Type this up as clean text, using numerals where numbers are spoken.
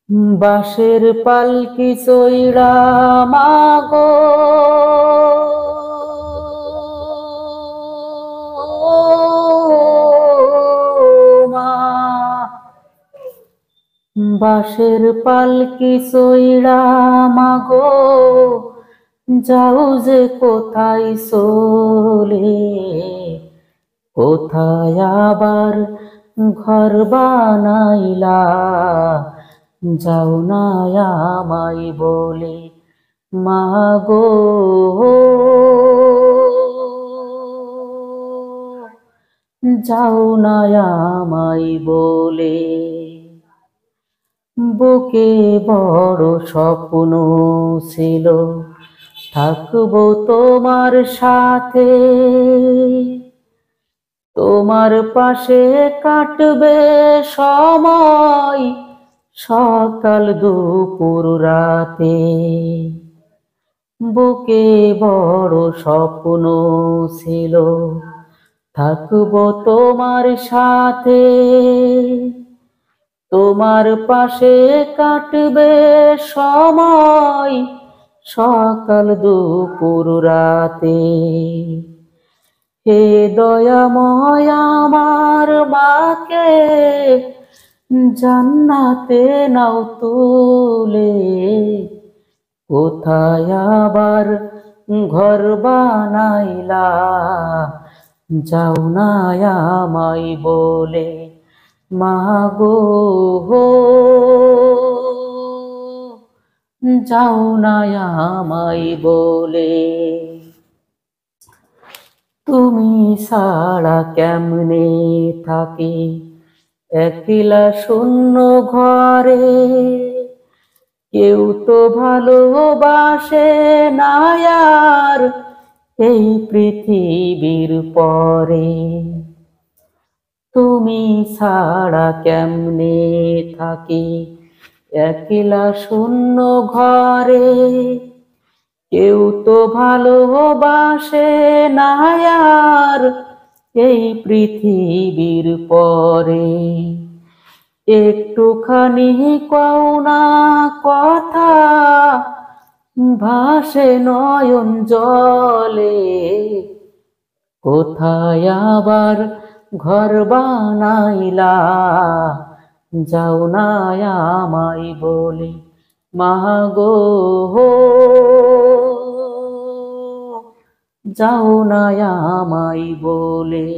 বাঁশের পালকি চইড়া মাগো, মা বাঁশের পালকি চইড়া মাগো, যাও যে কোথায় চলে, কোথায় আবার ঘর বানাইলা, যাও না আমায় বলে মাগো, যাও না আমায় বলে। বুকে বড় স্বপ্ন ছিল, থাকবো তোমার সাথে, তোমার পাশে কাটবে সময়, সকাল দুপুর রাতে। বুকে বড় স্বপ্ন ছিল, থাকবো তোমার সাথে, তোমার পাশে কাটবে সময়, সকাল দুপুর রাতে। হে দয়াময় আমার মাকে জান্নাতে নাও তুলে, কোথায় আবার ঘর বানাইলা, যাও না আমায় বলে মাগো, যাও না আমায় বলে। তুমি ছাড়া কেমনে থাকি একলা শূন্য ঘরে, কেউ তো ভালোবাসে না আর এই পৃথিবীর পরে। তুমি ছাড়া কেমনে থাকি একলা শূন্য ঘরে, কেউ তো ভালোবাসে না আর এই পৃথিবীর পরে। একটুখানি কও না কথা, ভাসে নয়ন জলে, কোথায় আবার ঘর বানাইলা, যাও না আমায় বলে মাগো, যাও না আমায় বলে।